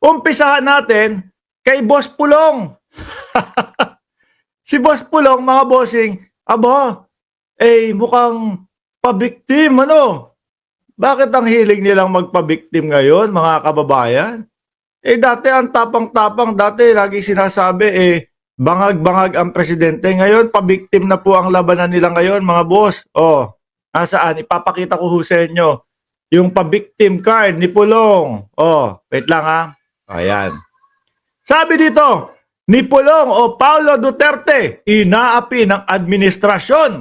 Umpisahan natin kay Boss Pulong. Si Boss Pulong, mga bossing, mukhang pabiktim, ano? Bakit ang hilig nilang magpabiktim ngayon, mga kababayan? Dati ang tapang-tapang, dati lagi sinasabi, bangag-bangag ang presidente. Ngayon, pabiktim na po ang labanan nila ngayon, mga boss. Nasaan? Ipapakita ko ho sa inyo yung pabiktim card ni Pulong. Wait lang ha. Ayan. Sabi dito, ni Pulong o Paulo Duterte, inaapi ng administrasyon.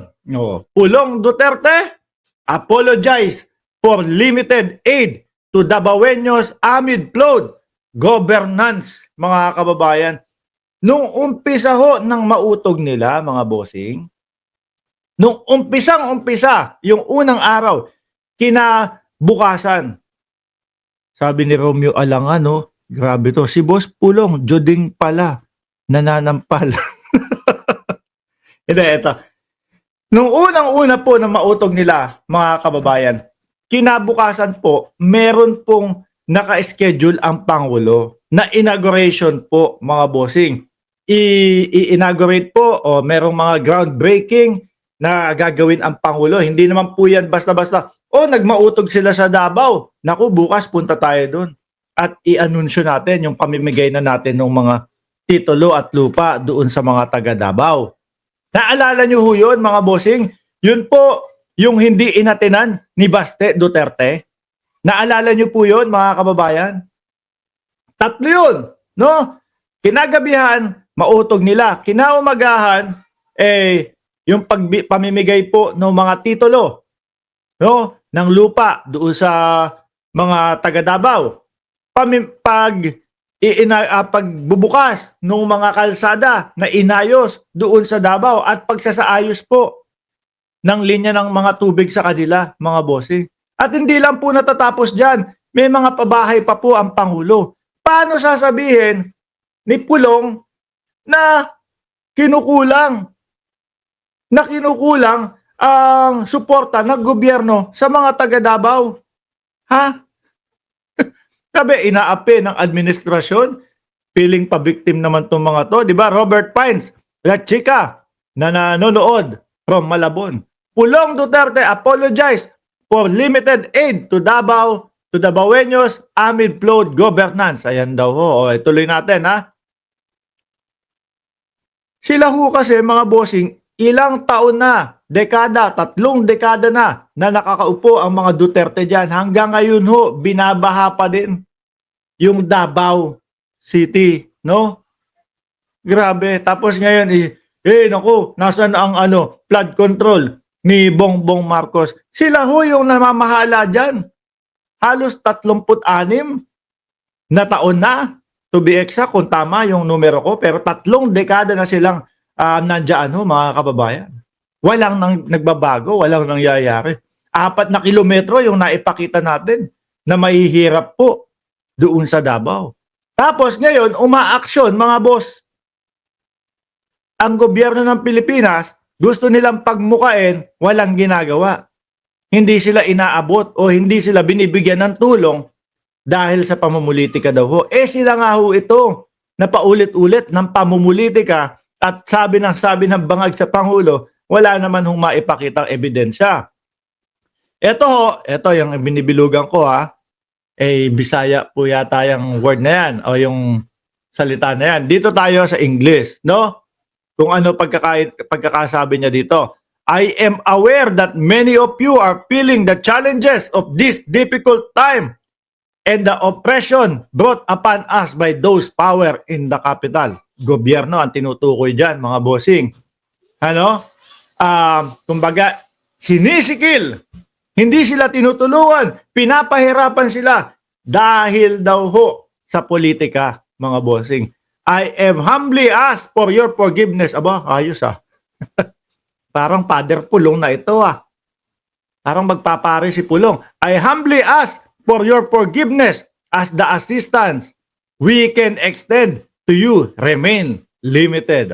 Pulong Duterte, apologize for limited aid to Dabaweños amid flood governance, mga kababayan. Nung umpisa ho ng mautog nila, mga bossing, nung umpisang-umpisa, yung unang araw, kinabukasan, sabi ni Romeo Alangan, grabe to, si Boss Pulong, juding pala, nananampal. Ito. Nung unang-una po na mautog nila, mga kababayan, kinabukasan po, meron pong naka-schedule ang Pangulo na inauguration po, mga bossing. I-inaugurate po o merong mga groundbreaking na gagawin ang Pangulo. Hindi naman po yan basta-basta, nagmautog sila sa Davao. Naku, bukas punta tayo doon. At i-anunsyo natin yung pamimigay na natin ng mga titulo at lupa doon sa mga taga Davao. Naalala nyo ho yun, mga bossing? Yun po yung hindi inatinan ni Baste Duterte. Naalala nyo po yun, mga kababayan? Tatlo yun, no? Kinagabihan, mautog nila. Kinaumagahan, yung pamimigay po ng mga titulo, no? Ng lupa doon sa mga taga Davao. Pagbubukas ng mga kalsada na inayos doon sa Davao at pagsasaayos po ng linya ng mga tubig sa kanila, mga bossing. At hindi lang po natatapos dyan, may mga pabahay pa po ang Pangulo. Paano sasabihin ni Pulong na kinukulang ang suporta ng gobyerno sa mga taga Davao? Ha? Sabi, inaapi ng administrasyon, feeling pa-victim naman itong mga to. Diba? Robert Pines, La Chica, na nanonood from Malabon. Pulong Duterte apologize for limited aid to Davao, to Dabaweños amid flood governance. Ayan daw ho. Tuloy natin ha. Sila ho kasi, mga bossing, ilang taon na, dekada, 3 dekada na nakakaupo ang mga Duterte dyan. Hanggang ngayon ho, binabaha pa din yung Davao City, no? Grabe. Tapos ngayon, naku, nasan ang flood control ni Bongbong Marcos? Sila ho yung namamahala dyan. Halos 36 na taon na, to be exact, kung tama yung numero ko, pero 3 dekada na silang nandyan, mga kababayan. Walang nagbabago, walang nangyayari. 4 na kilometro yung naipakita natin na mahihirap po doon sa Davao. Tapos ngayon, umaaksyon, mga boss. Ang gobyerno ng Pilipinas, gusto nilang pagmukain, walang ginagawa. Hindi sila inaabot o hindi sila binibigyan ng tulong dahil sa pamumulitika daw ho. Sila nga ho ito na paulit-ulit ng pamumulitika at sabi ng bangag sa Pangulo, wala naman hong maipakitang ebidensya. Ito yung binibilugan ko ha. Bisaya po yata yung word na yan o yung salita na yan. Dito tayo sa English, no? Kung ano pagkakasabi niya dito. I am aware that many of you are feeling the challenges of this difficult time and the oppression brought upon us by those power in the capital. Gobyerno ang tinutukoy dyan, mga bossing. Kumbaga, sinisikil. Hindi sila tinutulungan. Pinapahirapan sila dahil daw ho sa politika, mga bossing. I am humbly asked for your forgiveness. Ayos Parang Father Pulong na ito Parang magpapare si Pulong. I humbly ask for your forgiveness as the assistance we can extend to you remain limited.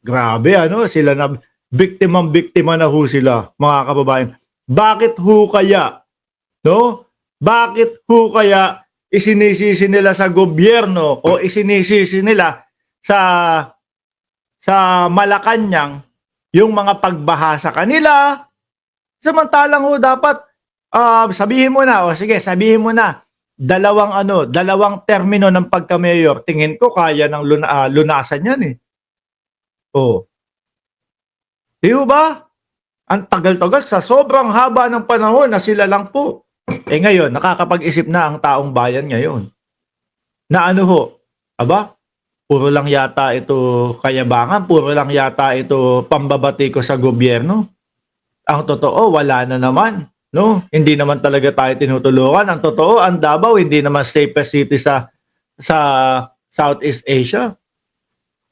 Grabe sila na biktima na ho sila, mga kababayan. Bakit ho kaya? No? Bakit ho kaya isinisisi nila sa gobyerno o isinisisi nila sa Malacanang yung mga pagbaha sa kanila. Samantalang ho dapat sabihin mo na, o sige, sabihin mo na, dalawang termino ng pagka-mayor, tingin ko kaya ng lunasan yan eh. Oh. Di ba? Ang tagal-tagal sa sobrang haba ng panahon na sila lang po. Ngayon, nakakapag-isip na ang taong bayan ngayon. Na ano ho, aba, puro lang yata ito kayabangan, puro lang yata ito pambabati ko sa gobyerno. Ang totoo, wala na naman. No? Hindi naman talaga tayo tinutulungan. Ang totoo, ang Davao, hindi naman safest city sa Southeast Asia.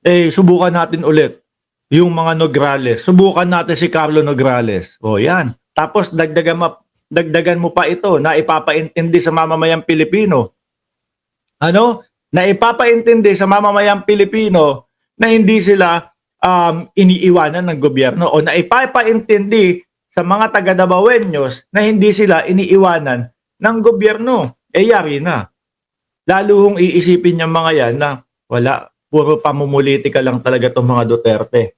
Subukan natin ulit yung mga Nograles. Subukan natin si Carlo Nograles. O yan. Tapos dagdagan mo pa ito na ipapaintindi sa mamamayang Pilipino. Ano? Na ipapaintindi sa mamamayang Pilipino na hindi sila iniiwanan ng gobyerno o na ipapaintindi sa mga taga-Davaoeños na hindi sila iniiwanan ng gobyerno. Yari na. Lalo hong iisipin niya mga yan na wala, puro pamumulitika lang talaga itong mga Duterte.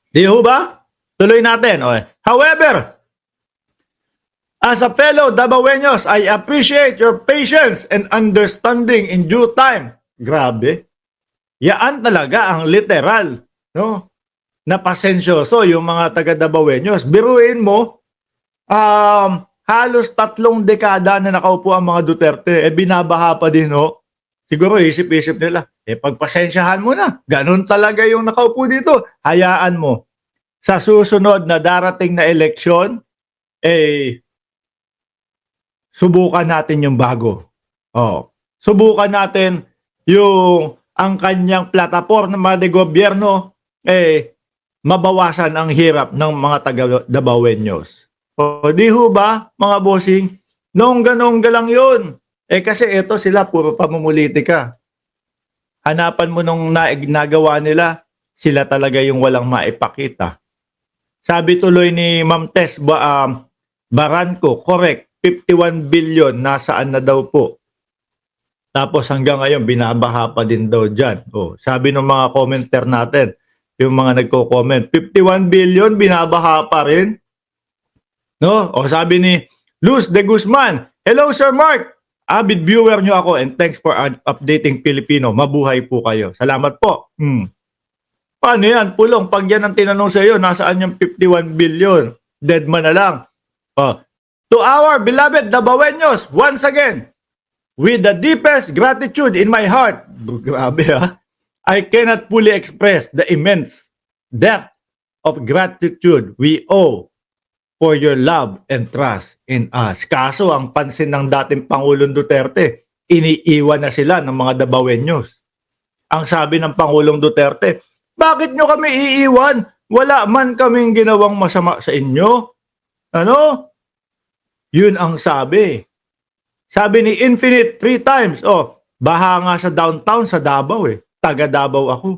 Di ho ba? Tuloy natin. However, as a fellow Davaoeños, I appreciate your patience and understanding in due time. Grabe. Yaan talaga ang literal, no? Na pasensyoso yung mga taga-Davaoeños. Biruin mo, halos 3 dekada na nakaupo ang mga Duterte, binabaha pa din, no? Siguro isip-isip nila, pagpasensyahan mo na. Ganun talaga yung nakaupo dito. Hayaan mo. Sa susunod na darating na eleksyon, subukan natin yung bago. Subukan natin yung ang kanyang plataporma de gobyerno, mabawasan ang hirap ng mga taga-Davaoeños. Di ho ba, mga bossing? Nongga-nongga lang yun. Kasi ito sila, puro pamumulitika. Hanapan mo nung nagawa nila, sila talaga yung walang maipakita. Sabi tuloy ni Ma'am Tess Baranco, correct, 51 billion, nasaan na daw po. Tapos hanggang ngayon, binabaha pa din daw dyan. Sabi ng mga commenter natin, yung mga nagko-comment, 51 billion, binabaha pa rin. No? Sabi ni Luz de Guzman, hello Sir Mark, avid viewer nyo ako and thanks for updating Filipino. Mabuhay po kayo. Salamat po. Paano yan? Pulong, pag yan ang tinanong sa iyo, nasaan yung 51 billion? Dead man na lang. To our beloved Davaoeños, once again, with the deepest gratitude in my heart, grabe ha, I cannot fully express the immense depth of gratitude we owe for your love and trust in us. Kaso ang pansin ng dating Pangulong Duterte, iniiwan na sila ng mga Davaoeños. Ang sabi ng Pangulong Duterte, bakit nyo kami iiwan? Wala man kaming ginawang masama sa inyo. Ano? Yun ang sabi. Sabi ni Infinite 3 times, baha nga sa downtown sa Davao Taga Davao ako.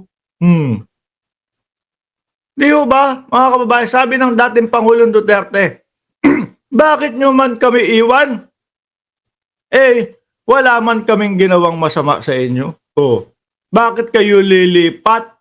Di ba, mga kababayan, sabi ng dating Pangulong Duterte, bakit nyo man kami iwan? Wala man kaming ginawang masama sa inyo. Bakit kayo lilipat?